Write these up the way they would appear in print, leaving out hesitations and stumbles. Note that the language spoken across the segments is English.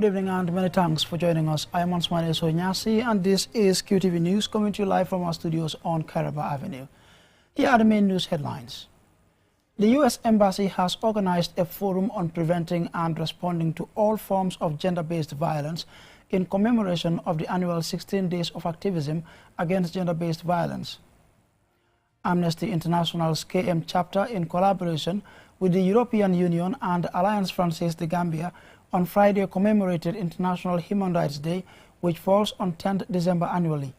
Good evening and many thanks for joining us. I am Ansmane Sonyasi and this is QTV News coming to you live from our studios on Caraba Avenue. Here are the main news headlines. The U.S. Embassy has organized a forum on preventing and responding to all forms of gender-based violence in commemoration of the annual 16 days of activism against gender-based violence. Amnesty International's KM chapter, in collaboration with the European Union and Alliance Francaise de Gambia, on Friday commemorated International Human Rights Day, which falls on 10th December annually.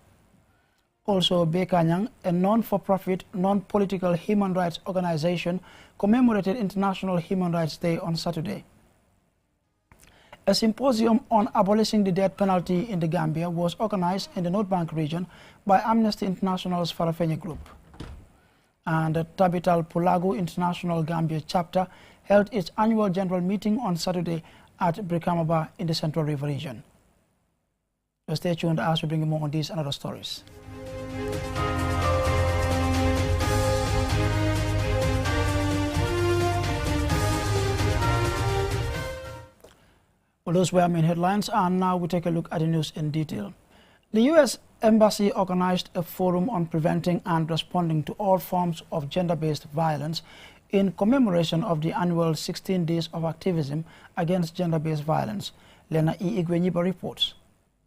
Also, Bekanyang, a non-for-profit, non-political human rights organization, commemorated International Human Rights Day on Saturday. A symposium on abolishing the death penalty in the Gambia was organized in the North Bank region by Amnesty International's Farafenni Group. And the Tabital Pulagu International Gambia chapter held its annual general meeting on Saturday at Brikamaba in the Central River region. So stay tuned as we bring you more on these and other stories. Well, those were our main headlines, and now we take a look at the news in detail. The U.S. Embassy organized a forum on preventing and responding to all forms of gender-based violence in commemoration of the annual 16 days of activism against gender-based violence. Lena E. Igwenyiba reports.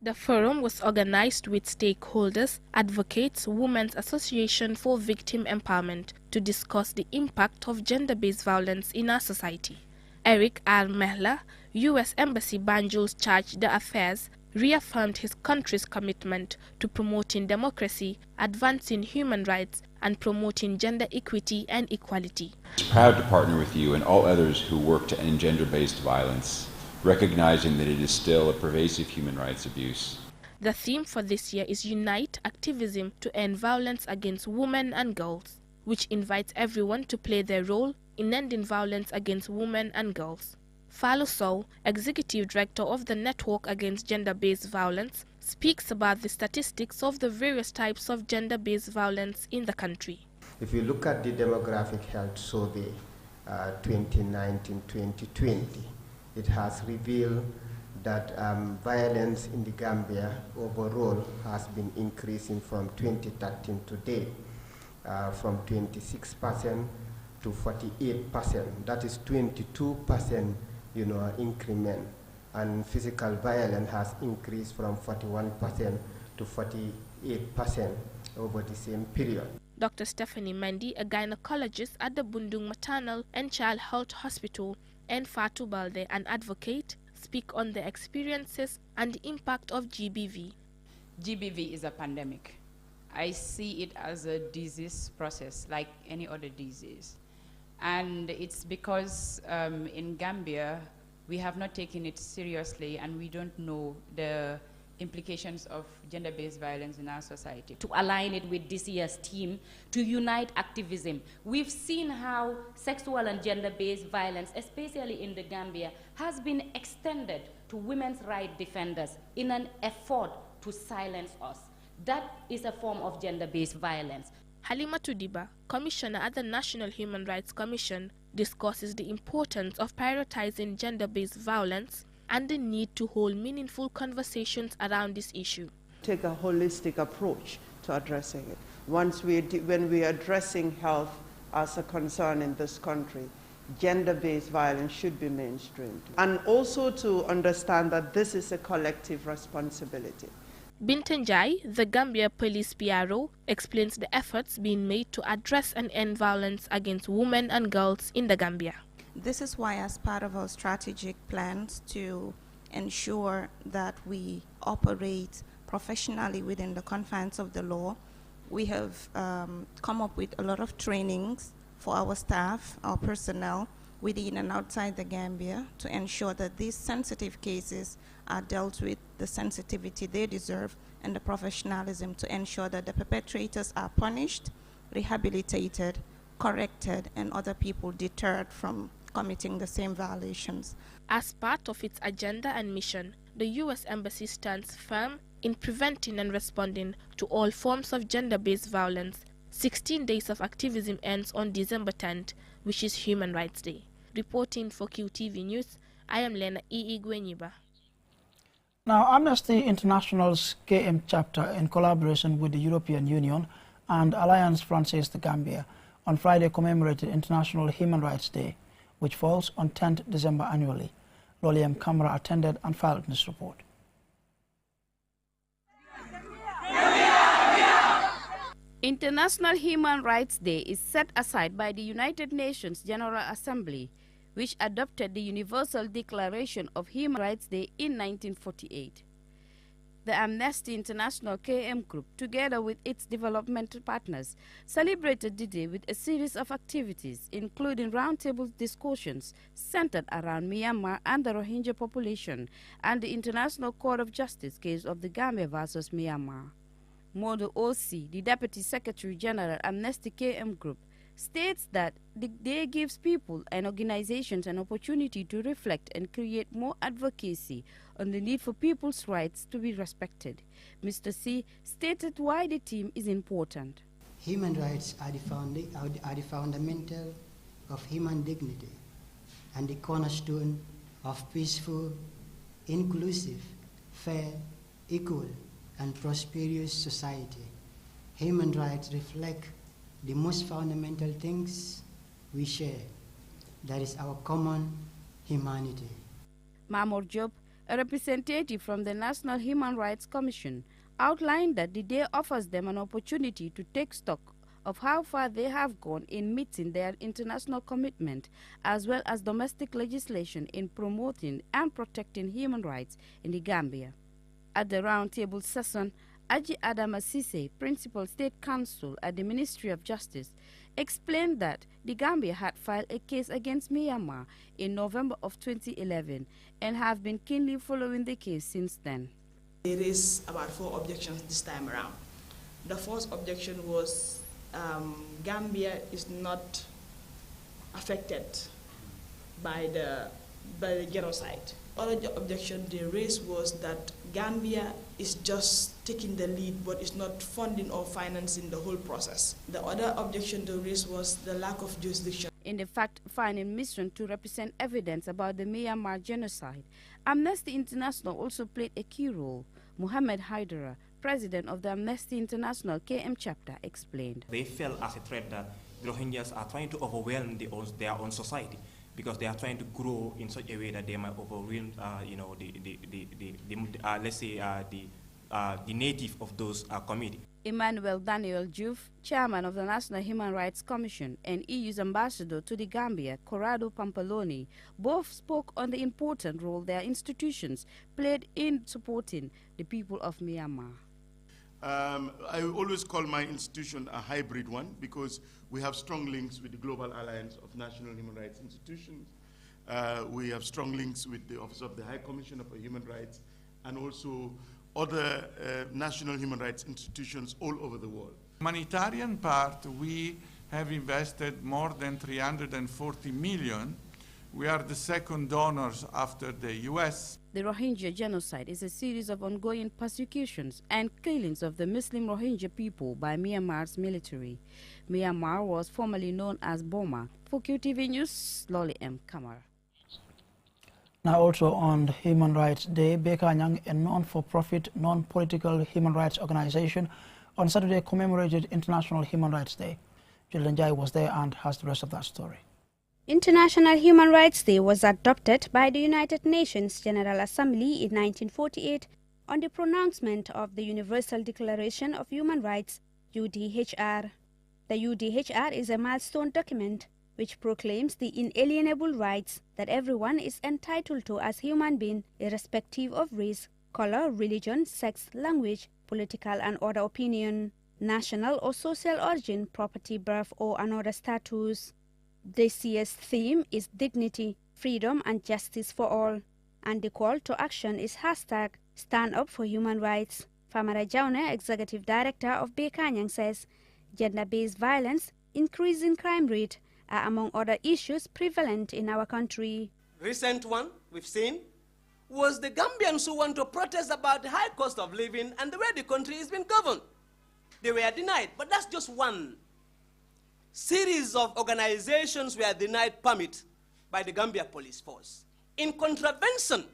The forum was organized with stakeholders, advocates, Women's Association for Victim Empowerment to discuss the impact of gender-based violence in our society. Eric R. Mehla, U.S. Embassy Banjul's Charge d'Affaires, reaffirmed his country's commitment to promoting democracy, advancing human rights, and promoting gender equity and equality. I'm proud to partner with you and all others who work to end gender-based violence, recognizing that it is still a pervasive human rights abuse. The theme for this year is Unite Activism to End Violence Against Women and Girls, which invites everyone to play their role in ending violence against women and girls. Falu Sow, Executive Director of the Network Against Gender-Based Violence, speaks about the statistics of the various types of gender-based violence in the country. If you look at the Demographic Health Survey 2019-2020, it has revealed that violence in the Gambia overall has been increasing from 2013 to date, from 26% to 48%. That is 22%, increment. And physical violence has increased from 41% to 48% over the same period. Dr. Stephanie Mendy, a gynecologist at the Bundung Maternal and Child Health Hospital, and Fatu Balde, an advocate, speak on the experiences and the impact of GBV. GBV is a pandemic. I see it as a disease process like any other disease. And it's because in Gambia, we have not taken it seriously and we don't know the implications of gender-based violence in our society. To align it with this year's theme, to unite activism. We've seen how sexual and gender-based violence, especially in the Gambia, has been extended to women's rights defenders in an effort to silence us. That is a form of gender-based violence. Halima Tudiba, Commissioner at the National Human Rights Commission, discusses the importance of prioritizing gender-based violence and the need to hold meaningful conversations around this issue. Take a holistic approach to addressing it. When we are addressing health as a concern in this country, gender-based violence should be mainstreamed. And also to understand that this is a collective responsibility. Bintanjai, the Gambia Police PRO, explains the efforts being made to address and end violence against women and girls in the Gambia. This is why, as part of our strategic plans to ensure that we operate professionally within the confines of the law, we have come up with a lot of trainings for our staff, our personnel, within and outside the Gambia to ensure that these sensitive cases are dealt with the sensitivity they deserve and the professionalism to ensure that the perpetrators are punished, rehabilitated, corrected, and other people deterred from committing the same violations. As part of its agenda and mission, the U.S. Embassy stands firm in preventing and responding to all forms of gender-based violence. 16 days of activism ends on December 10th, which is Human Rights Day. Reporting for QTV News, I am Lena E. Igwenyiba. Now, Amnesty International's KM chapter, in collaboration with the European Union and Alliance Française de Gambia, on Friday commemorated International Human Rights Day, which falls on 10th December annually. Loliam Kamara attended and filed this report. International Human Rights Day is set aside by the United Nations General Assembly, which adopted the Universal Declaration of Human Rights Day in 1948. The Amnesty International KM Group, together with its developmental partners, celebrated the day with a series of activities, including roundtable discussions centered around Myanmar and the Rohingya population and the International Court of Justice case of the Gambia versus Myanmar. Modo OC, the Deputy Secretary General Amnesty KM Group, states that the day gives people and organizations an opportunity to reflect and create more advocacy on the need for people's rights to be respected. Mr. C stated why the theme is important. Human rights are the fundamental of human dignity and the cornerstone of peaceful, inclusive, fair, equal, and prosperous society. Human rights reflect the most fundamental things we share, that is our common humanity. Mahmoud Job, a representative from the National Human Rights Commission, outlined that the day offers them an opportunity to take stock of how far they have gone in meeting their international commitment, as well as domestic legislation in promoting and protecting human rights in the Gambia. At the roundtable session, Aji Adama Sise, Principal State Counsel at the Ministry of Justice, explained that the Gambia had filed a case against Myanmar in November of 2011 and have been keenly following the case since then. There is about 4 objections this time around. The first objection was Gambia is not affected by the genocide. Other objection they raised was that Gambia is just taking the lead but is not funding or financing the whole process. The other objection they raised was the lack of jurisdiction. In the fact-finding mission to represent evidence about the Myanmar genocide, Amnesty International also played a key role. Muhammad Haidara, president of the Amnesty International KM chapter, explained. They felt as a threat that the Rohingyas are trying to overwhelm their own society, because they are trying to grow in such a way that they might overwhelm, the native of those communities. Emmanuel Daniel Juve, chairman of the National Human Rights Commission and EU's ambassador to the Gambia, Corrado Pampaloni, both spoke on the important role their institutions played in supporting the people of Myanmar. I always call my institution a hybrid one because we have strong links with the Global Alliance of National Human Rights Institutions. We have strong links with the Office of the High Commissioner for Human Rights and also other national human rights institutions all over the world. Humanitarian part, we have invested more than 340 million. We are the second donors after the US. The Rohingya genocide is a series of ongoing persecutions and killings of the Muslim Rohingya people by Myanmar's military. Myanmar was formerly known as Burma. For QTV News, Loli M. Kamara. Now also on Human Rights Day, Bekanyang, a non-for-profit, non-political human rights organization, on Saturday commemorated International Human Rights Day. Jillian Jai was there and has the rest of that story. International Human Rights Day was adopted by the United Nations General Assembly in 1948 on the pronouncement of the Universal Declaration of Human Rights, UDHR. The UDHR is a milestone document which proclaims the inalienable rights that everyone is entitled to as human being, irrespective of race, color, religion, sex, language, political and other opinion, national or social origin, property, birth, or another status. This year's theme is dignity, freedom and justice for all, and the call to action is hashtag Stand Up for Human Rights. Famara Jaune, Executive Director of Bekanyang, says gender-based violence, increasing crime rate are among other issues prevalent in our country. Recent one we've seen was the Gambians who want to protest about the high cost of living and the way the country is being governed. They were denied, but that's just one series of organizations were denied permit by the Gambia Police Force in contravention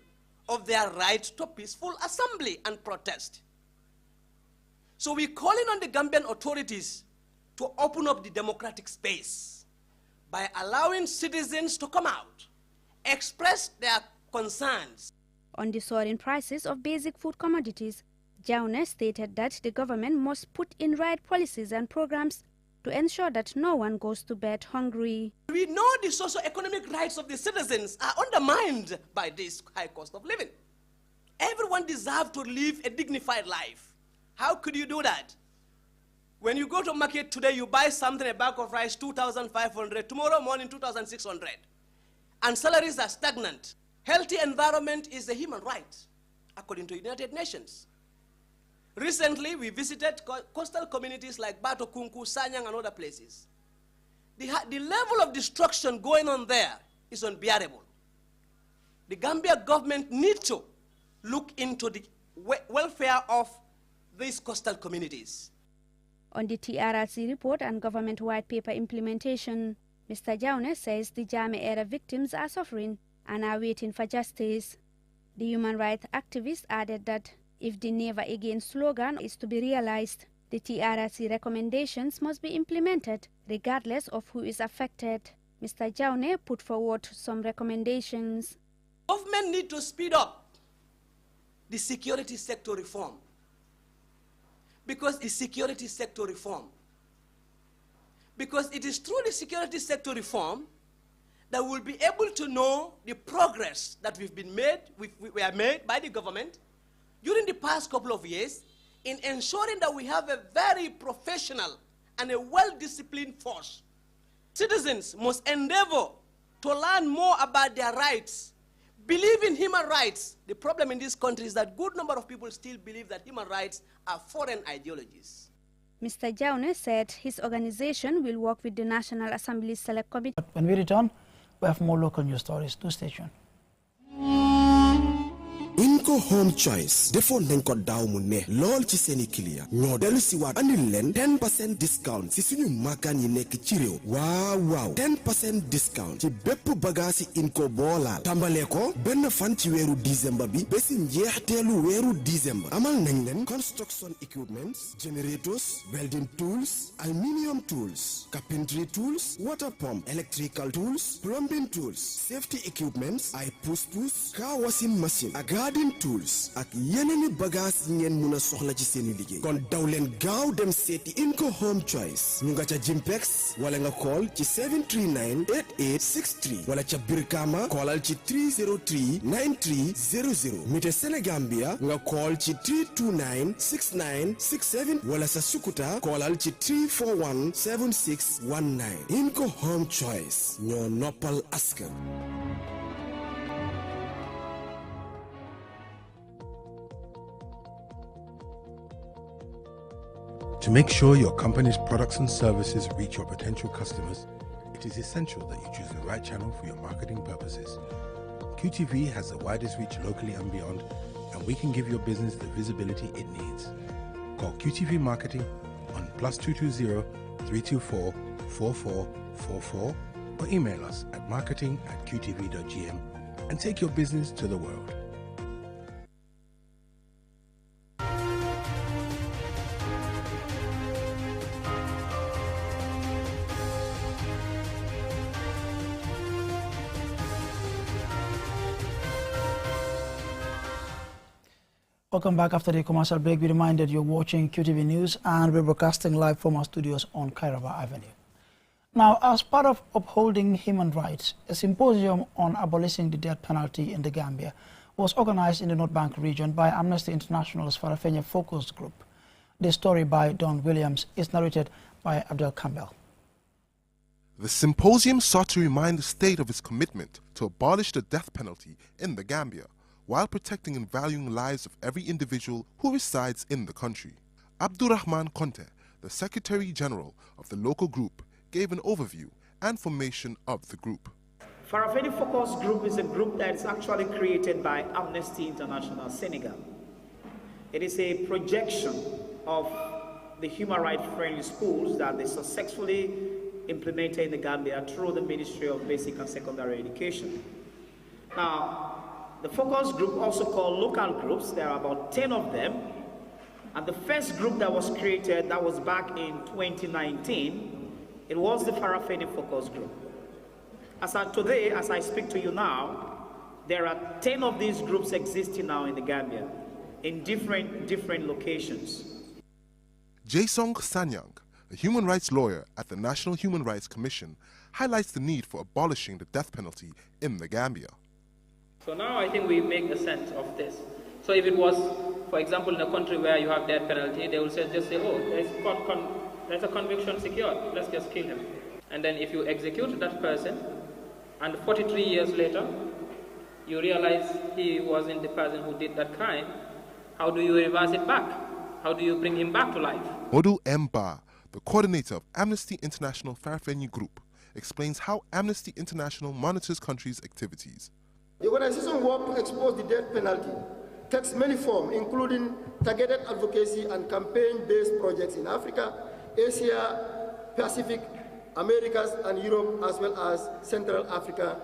of their right to peaceful assembly and protest. So we're calling on the Gambian authorities to open up the democratic space by allowing citizens to come out, express their concerns. On the soaring prices of basic food commodities, Jaune stated that the government must put in right policies and programs to ensure that no one goes to bed hungry. We know the socio-economic rights of the citizens are undermined by this high cost of living. Everyone deserves to live a dignified life. How could you do that? When you go to market today, you buy something, a bag of rice, 2,500, tomorrow morning, 2,600. And salaries are stagnant. Healthy environment is a human right, according to the United Nations. Recently, we visited coastal communities like Batokunku, Sanyang, and other places. The level of destruction going on there is unbearable. The Gambia government needs to look into the welfare of these coastal communities. On the TRRC report and government white paper implementation, Mr. Jaune says the Jame-era victims are suffering and are waiting for justice. The human rights activist added that if the Never Again slogan is to be realized, the TRRC recommendations must be implemented regardless of who is affected. Mr. Jaune put forward some recommendations. Government need to speed up the security sector reform, because it is through the security sector reform that we'll be able to know the progress that we are made by the government during the past couple of years in ensuring that we have a very professional and a well-disciplined force. Citizens must endeavor to learn more about their rights, believe in human rights. The problem in this country is that a good number of people still believe that human rights are foreign ideologies. Mr. Jaune said his organization will work with the National Assembly Select Committee. When we return, we have more local news stories. To stay tuned. Inco Home Choice defo nañ ko daaw mu ne lool ci seeni client ñoo dellu si waat andil leen 10% discount si suñu makaan yi nekk ci réew waaw 10% discount ci bépp bagage yi Inco boolaal tàmbalee ko benn fan ci weeru décembre bi ba si njeexteelu weeru décembre amal nañ leen construction equipments, generators, welding tools, aluminium tools, carpentry tools, water pump, electrical tools, plumbing tools, safety equipments, ay push-push, car washing machine, garden tools ak yeneeni bagage ngeen mëna soxla ci seeni liggéey kon daw leen gaaw dem seeti Inco Home Choice ñu nga ca Jimpex wala nga call ci 739-8863 wala ca Birkama callal ci 303-9300 mite Senegambia nga call ci 329-6967 wala sa Sukuta callal ci 341-7619 Inco Home Choice ñoo noppal askan. To make sure your company's products and services reach your potential customers, it is essential that you choose the right channel for your marketing purposes. QTV has the widest reach locally and beyond, and we can give your business the visibility it needs. Call QTV Marketing on +220 324 4444 or email us at marketing@qtv.gm and take your business to the world. Welcome back after the commercial break. Be reminded you're watching QTV News and we're broadcasting live from our studios on Kairaba Avenue. Now, as part of upholding human rights, a symposium on abolishing the death penalty in the Gambia was organized in the North Bank region by Amnesty International's Farafenni Focus Group. The story by Don Williams is narrated by Abdel Campbell. The symposium sought to remind the state of its commitment to abolish the death penalty in the Gambia, while protecting and valuing the lives of every individual who resides in the country. Abdurrahman Conte, the Secretary General of the local group, gave an overview and formation of the group. Farafenni Focus Group is a group that is actually created by Amnesty International Senegal. It is a projection of the human rights friendly schools that they successfully implemented in the Gambia through the Ministry of Basic and Secondary Education. Now, The focus group, also called local groups, there are about 10 of them. And the first group that was created, that was back in 2019, it was the Farafeni focus group. As of today, as I speak to you now, there are 10 of these groups existing now in the Gambia, in different locations. Jaesong Sanyang, a human rights lawyer at the National Human Rights Commission, highlights the need for abolishing the death penalty in the Gambia. So now I think we make a sense of this. So if it was, for example, in a country where you have death penalty, they will just say, oh, there's a conviction secured, let's just kill him. And then if you execute that person, and 43 years later, you realize he wasn't the person who did that crime, how do you reverse it back? How do you bring him back to life? Modu M. Ba, the coordinator of Amnesty International Farafenni Group, explains how Amnesty International monitors countries' activities. The organization works to expose the death penalty, takes many forms, including targeted advocacy and campaign-based projects in Africa, Asia, Pacific, Americas, and Europe, as well as Central Africa,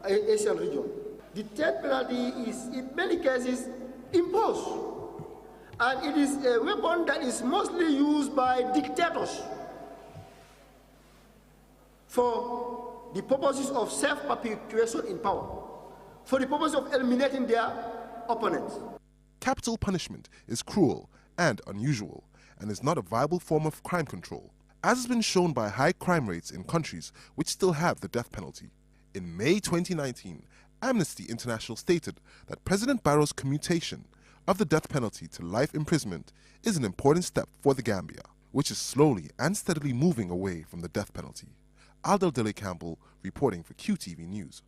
Asian region. The death penalty is, in many cases, imposed. And it is a weapon that is mostly used by dictators for the purposes of self-perpetuation in power, for the purpose of eliminating their opponents. Capital punishment is cruel and unusual and is not a viable form of crime control, as has been shown by high crime rates in countries which still have the death penalty. In May 2019, Amnesty International stated that President Barrow's commutation of the death penalty to life imprisonment is an important step for the Gambia, which is slowly and steadily moving away from the death penalty. Aldel Dele Campbell reporting for QTV News.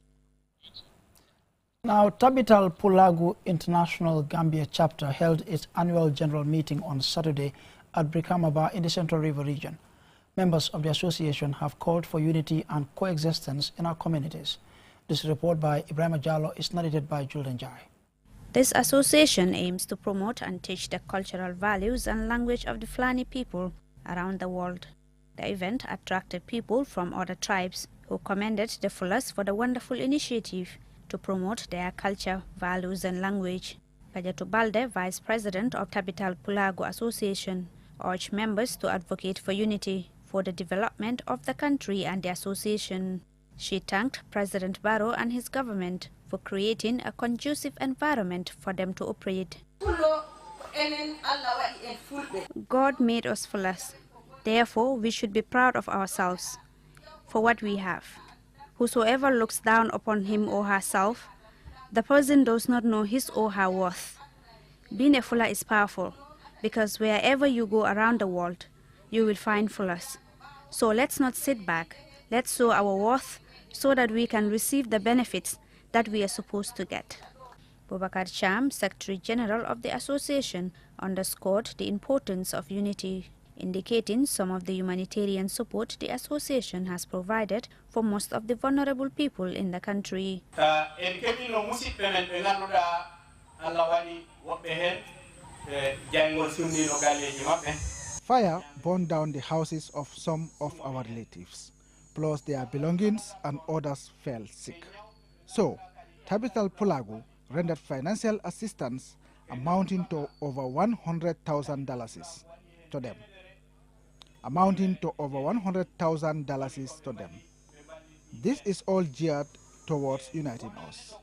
Now, Tabital Pulagu International Gambia chapter held its annual general meeting on Saturday at Brikama in the Central River region. Members of the association have called for unity and coexistence in our communities. This report by Ibrahim Jallo is narrated by Julden Jai. This association aims to promote and teach the cultural values and language of the Fulani people around the world. The event attracted people from other tribes who commended the Fulas for the wonderful initiative to promote their culture, values and language. Kajatu Balde, Vice President of Tabital Pulagu Association, urged members to advocate for unity for the development of the country and the association. She thanked President Barrow and his government for creating a conducive environment for them to operate. God made us Fulas. Therefore, we should be proud of ourselves for what we have. Whosoever looks down upon him or herself, the person does not know his or her worth. Being a Fula is powerful because wherever you go around the world, you will find Fulas. So let's not sit back. Let's show our worth so that we can receive the benefits that we are supposed to get. Boubacar Cham, Secretary General of the association, underscored the importance of unity, indicating some of the humanitarian support the association has provided for most of the vulnerable people in the country. Fire burned down the houses of some of our relatives, plus their belongings, and others fell sick. So, Tabital Pulagu rendered financial assistance amounting to over $100,000 to them. This is all geared towards uniting us.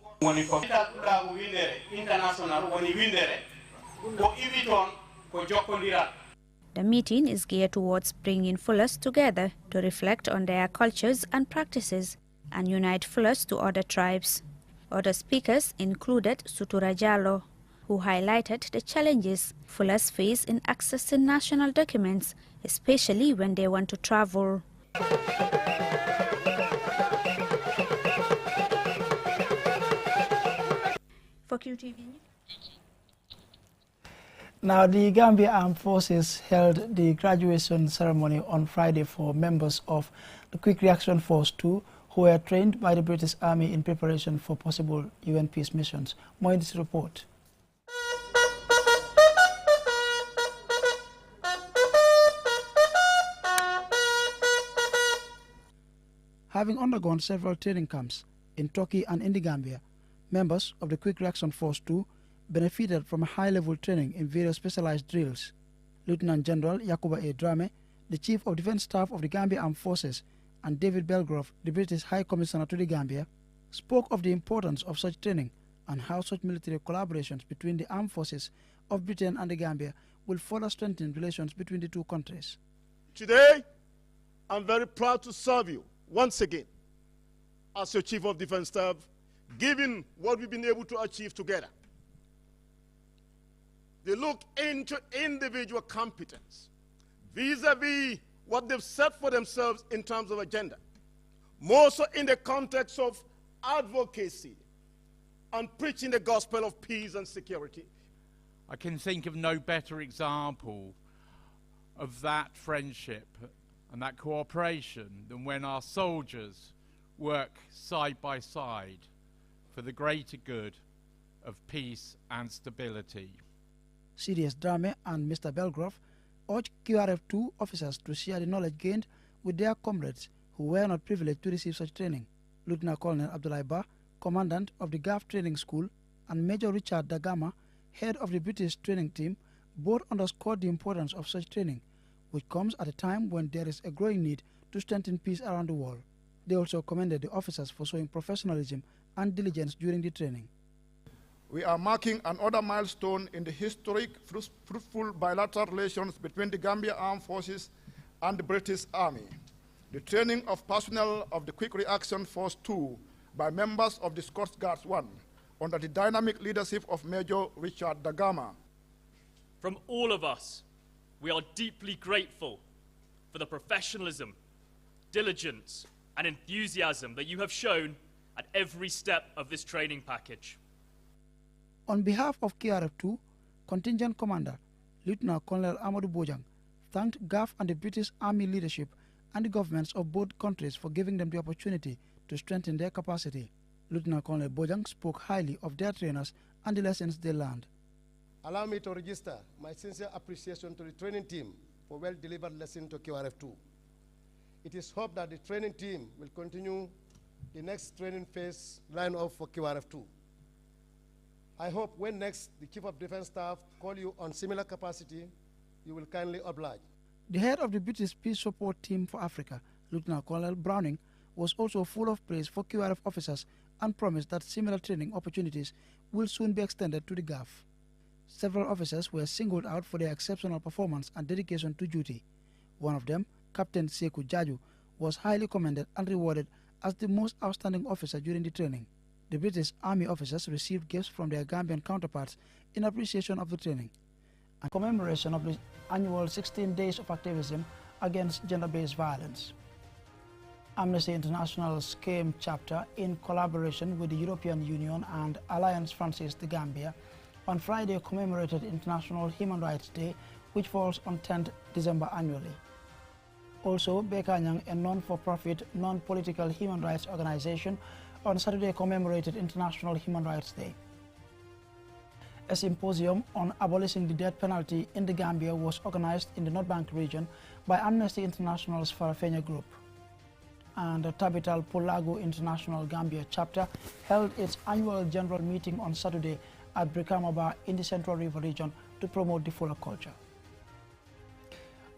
The meeting is geared towards bringing Fulas together to reflect on their cultures and practices and unite Fulas to other tribes. Other speakers included Sutura Jallo, who highlighted the challenges Fulas face in accessing national documents, especially when they want to travel. For QTV. Now, the Gambia Armed Forces held the graduation ceremony on Friday for members of the Quick Reaction Force 2 who were trained by the British Army in preparation for possible UN peace missions. More in this report. Having undergone several training camps in Turkey and in the Gambia, Members of the Quick Reaction Force 2 benefited from high-level training in various specialized drills. Lieutenant General Yakuba A. Drame, the Chief of Defense Staff of the Gambia Armed Forces, and David Belgrove, the British High Commissioner to the Gambia, spoke of the importance of such training and how such military collaborations between the armed forces of Britain and the Gambia will further strengthen relations between the two countries. Today, I'm very proud to serve you once again as your Chief of Defense Staff, given what we've been able to achieve together. They look into individual competence vis-a-vis what they've set for themselves in terms of agenda, more so in the context of advocacy and preaching the gospel of peace and security. I can think of no better example of that friendship and that cooperation than when our soldiers work side by side for the greater good of peace and stability. CDS Drame and Mr. Belgrove urged QRF2 officers to share the knowledge gained with their comrades who were not privileged to receive such training. Lieutenant Colonel Abdullah Ba, commandant of the GAF Training School, and Major Richard Dagama, head of the British training team, both underscored the importance of such training, which comes at a time when there is a growing need to strengthen peace around the world. They also commended the officers for showing professionalism and diligence during the training. We are marking another milestone in the historic, fruitful bilateral relations between the Gambia Armed Forces and the British Army. The training of personnel of the Quick Reaction Force 2 by members of the Scots Guards 1 under the dynamic leadership of Major Richard Dagama. From all of us, we are deeply grateful for the professionalism, diligence, and enthusiasm that you have shown at every step of this training package. On behalf of KRF2, Contingent Commander Lieutenant Colonel Amadou Bojang thanked GAF and the British Army leadership and the governments of both countries for giving them the opportunity to strengthen their capacity. Lieutenant Colonel Bojang spoke highly of their trainers and the lessons they learned. Allow me to register my sincere appreciation to the training team for well-delivered lesson to QRF2. It is hoped that the training team will continue the next training phase line up for QRF2. I hope when next the Chief of Defense Staff call you on similar capacity, you will kindly oblige. The head of the British Peace Support Team for Africa, Lieutenant Colonel Browning, was also full of praise for QRF officers and promised that similar training opportunities will soon be extended to the GAF. Several officers were singled out for their exceptional performance and dedication to duty. One of them, Captain Sekou Jaju, was highly commended and rewarded as the most outstanding officer during the training. The British Army officers received gifts from their Gambian counterparts in appreciation of the training and commemoration of the annual 16 days of activism against gender-based violence. Amnesty International's CAME chapter, in collaboration with the European Union and Alliance Francaise de Gambia, on Friday commemorated International Human Rights Day, which falls on 10th December annually. Also, Bekanyang, a non-for-profit, non-political human rights organization, on Saturday commemorated International Human Rights Day. A symposium on abolishing the death penalty in the Gambia was organized in the North Bank region by Amnesty International's Farafenya group. And the Tabital Pulago International Gambia chapter held its annual general meeting on Saturday at Brikamaba in the Central River region to promote the Fula culture.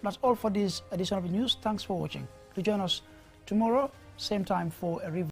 That's all for this edition of the news. Thanks for watching. To join us tomorrow, same time for a review.